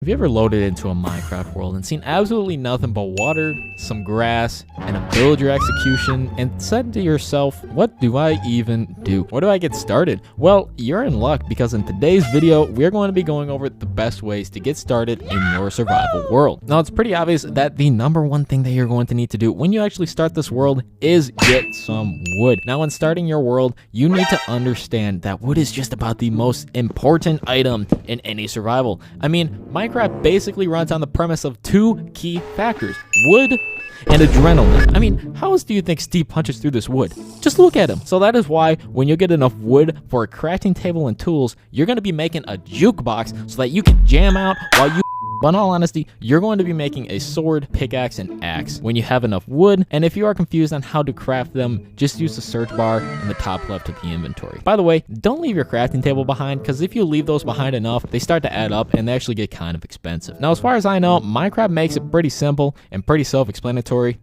Have you ever loaded into a Minecraft world and seen absolutely nothing but water, some grass, and a villager execution, and said to yourself, what do I even do? Where do I get started? Well, you're in luck, because in today's video, we're going to be going over the best ways to get started in your survival world. Now, it's pretty obvious that the number one thing that you're going to need to do when you actually start this world is get some wood. Now, when starting your world, you need to understand that wood is just about the most important item in any survival. I mean, Minecraft basically runs on the premise of two key factors: wood and adrenaline. I mean, how else do you think Steve punches through this wood? Just look at him. So that is why when you get enough wood for a crafting table and tools, you're going to be making a jukebox so that you can jam out while you... But in all honesty, you're going to be making a sword, pickaxe, and axe when you have enough wood. And if you are confused on how to craft them, just use the search bar in the top left of the inventory. By the way, don't leave your crafting table behind, because if you leave those behind enough, they start to add up and they actually get kind of expensive. Now, as far as I know, Minecraft makes it pretty simple and pretty self-explanatory.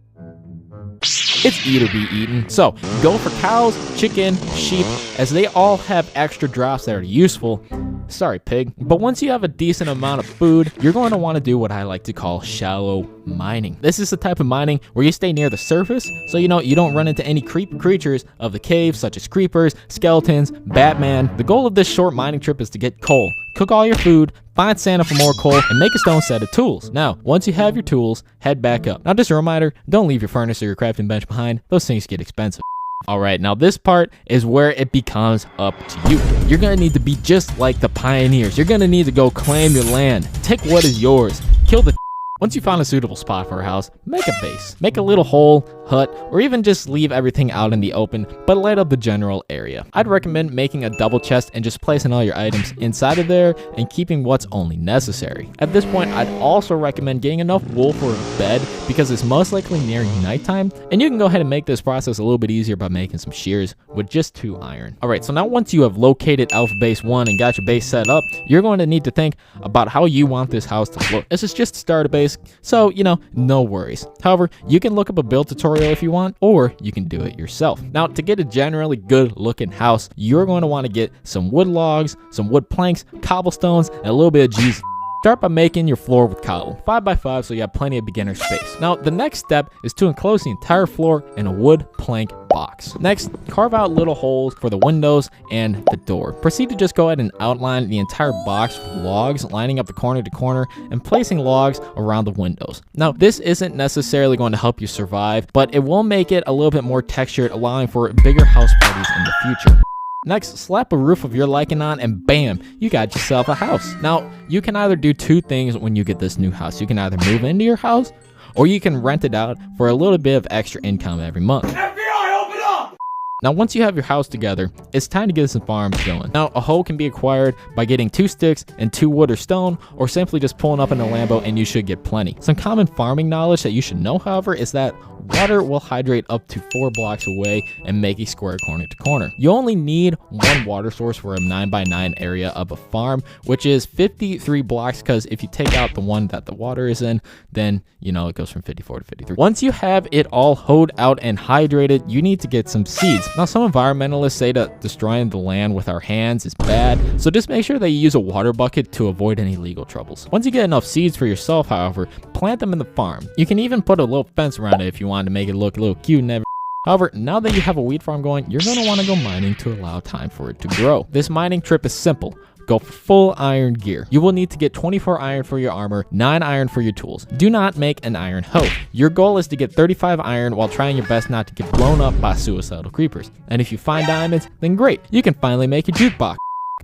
It's eat or be eaten. So go for cows, chicken, sheep, as they all have extra drops that are useful. Sorry, pig. But once you have a decent amount of food, you're going to want to do what I like to call shallow mining. This is the type of mining where you stay near the surface, so you don't run into any creatures of the cave, such as creepers, skeletons, Batman. The goal of this short mining trip is to get coal, cook all your food, find Santa for more coal, and make a stone set of tools. Now, once you have your tools, head back up. Now, just a reminder, don't leave your furnace or your crafting bench behind. Those things get expensive. Alright, now this part is where it becomes up to you. You're going to need to be just like the pioneers. You're going to need to go claim your land. Take what is yours. Kill the... Once you find a suitable spot for a house, make a base. Make a little hole, hut, or even just leave everything out in the open, but light up the general area. I'd recommend making a double chest and just placing all your items inside of there and keeping what's only necessary. At this point, I'd also recommend getting enough wool for a bed, because it's most likely nearing nighttime, and you can go ahead and make this process a little bit easier by making some shears with just 2 iron. Alright, so now once you have located Alpha Base 1 and got your base set up, you're going to need to think about how you want this house to look. This is just a starter base, so, no worries. However, you can look up a build tutorial if you want, or you can do it yourself. Now, to get a generally good looking house, you're going to want to get some wood logs, some wood planks, cobblestones, and a little bit of Jesus. Start by making your floor with cobble, 5x5, so you have plenty of beginner space. Now, the next step is to enclose the entire floor in a wood plank box. Next, carve out little holes for the windows and the door. Proceed to just go ahead and outline the entire box with logs, lining up the corner to corner and placing logs around the windows. Now, this isn't necessarily going to help you survive, but it will make it a little bit more textured, allowing for bigger house parties in the future. Next, slap a roof of your liking on and bam, you got yourself a house. Now, you can either do two things when you get this new house. You can either move into your house, or you can rent it out for a little bit of extra income every month. FBI, open up! Now, once you have your house together, it's time to get some farms going. Now, a hoe can be acquired by getting 2 sticks and 2 wood or stone, or simply just pulling up in a Lambo and you should get plenty. Some common farming knowledge that you should know, however, is that water will hydrate up to 4 blocks away and make a square corner to corner. You only need 1 water source for a 9x9 area of a farm, which is 53 blocks, because if you take out the one that the water is in, then, it goes from 54 to 53. Once you have it all hoed out and hydrated, you need to get some seeds. Now, some environmentalists say that destroying the land with our hands is bad, so just make sure that you use a water bucket to avoid any legal troubles. Once you get enough seeds for yourself, however, plant them in the farm. You can even put a little fence around it if you want to make it look a little cute and everything. However, now that you have a wheat farm going, you're going to want to go mining to allow time for it to grow. This mining trip is simple. Go for full iron gear. You will need to get 24 iron for your armor, 9 iron for your tools. Do not make an iron hoe. Your goal is to get 35 iron while trying your best not to get blown up by suicidal creepers. And if you find diamonds, then great, you can finally make a jukebox.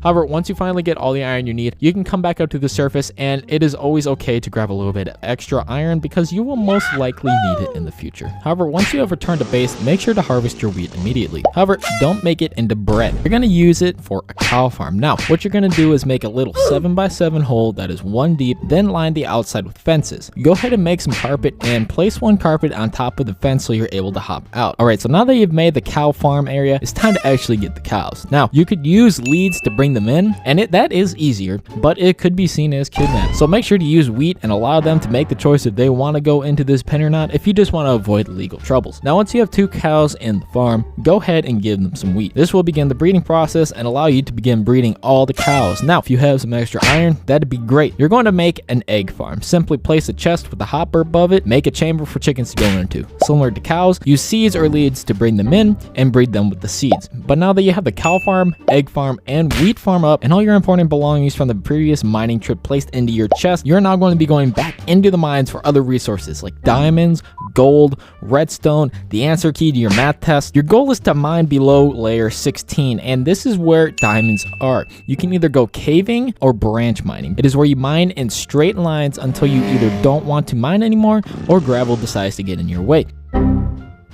However, once you finally get all the iron you need, you can come back up to the surface, and it is always okay to grab a little bit of extra iron, because you will most likely need it in the future. However, once you have returned to base, make sure to harvest your wheat immediately. However, don't make it into bread. You're going to use it for a cow farm. Now, what you're going to do is make a little 7x7 hole that is 1 deep, then line the outside with fences. Go ahead and make some carpet and place 1 carpet on top of the fence so you're able to hop out. Alright, so now that you've made the cow farm area, it's time to actually get the cows. Now, you could use leads to bring bring them in, and that is easier, but it could be seen as kidnapped. So make sure to use wheat and allow them to make the choice if they want to go into this pen or not, if you just want to avoid legal troubles. Now, once you have 2 cows in the farm, go ahead and give them some wheat. This will begin the breeding process and allow you to begin breeding all the cows. Now, if you have some extra iron, that'd be great. You're going to make an egg farm. Simply place a chest with a hopper above it, make a chamber for chickens to go into. Similar to cows, use seeds or leads to bring them in and breed them with the seeds. But now that you have the cow farm, egg farm, and wheat farm up, and all your important belongings from the previous mining trip placed into your chest, you're now going to be going back into the mines for other resources like diamonds, gold, redstone, the answer key to your math test. Your goal is to mine below layer 16, and this is where diamonds are. You can either go caving or branch mining. It is where you mine in straight lines until you either don't want to mine anymore or gravel decides to get in your way.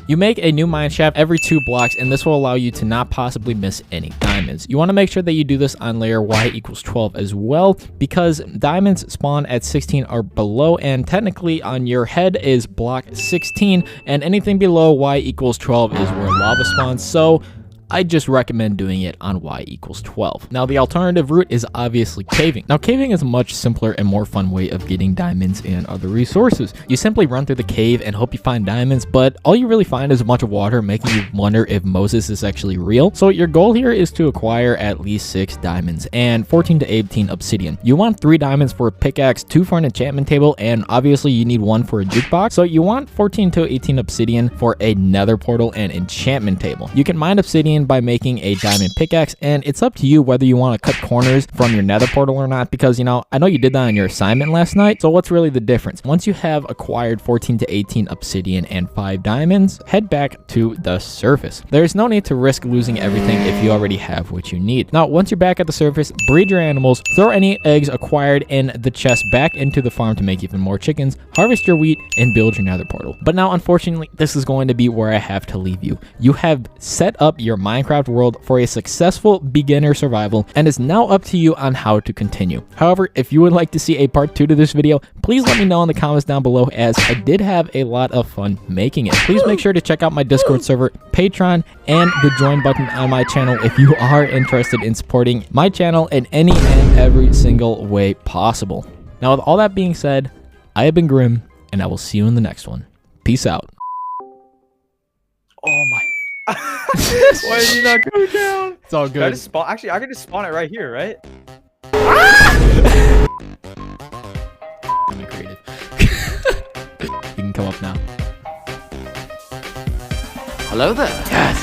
You make a new mine shaft every 2 blocks, and this will allow you to not possibly miss any diamonds. You want to make sure that you do this on layer y equals 12 as well, because diamonds spawn at 16 or below, and technically on your head is block 16, and anything below y equals 12 is where lava spawns. So I just recommend doing it on y equals 12. Now, the alternative route is obviously caving. Now, caving is a much simpler and more fun way of getting diamonds and other resources. You simply run through the cave and hope you find diamonds, but all you really find is a bunch of water, making you wonder if Moses is actually real. So your goal here is to acquire at least 6 diamonds and 14 to 18 obsidian. You want 3 diamonds for a pickaxe, 2 for an enchantment table, and obviously you need 1 for a jukebox. So you want 14 to 18 obsidian for a nether portal and enchantment table. You can mine obsidian by making a diamond pickaxe, and it's up to you whether you want to cut corners from your nether portal or not, because, you know, I know you did that on your assignment last night. So what's really the difference? Once you have acquired 14 to 18 obsidian and 5 diamonds, head back to the surface. There's no need to risk losing everything if you already have what you need. Now, once you're back at the surface, breed your animals, throw any eggs acquired in the chest back into the farm to make even more chickens, harvest your wheat, and build your nether portal. But now, unfortunately, this is going to be where I have to leave you. You have set up your Minecraft world for a successful beginner survival, and it's now up to you on how to continue. However, if you would like to see a part 2 to this video, please let me know in the comments down below, as I did have a lot of fun making it. Please make sure to check out my Discord server, Patreon, and the join button on my channel if you are interested in supporting my channel in any and every single way possible. Now, with all that being said, I have been Grim, and I will see you in the next one. Peace out. Oh my. Why did you not go down? It's all good. I just spawn? Actually, I can just spawn it right here, right? Be creative. You can come up now. Hello there. Yes.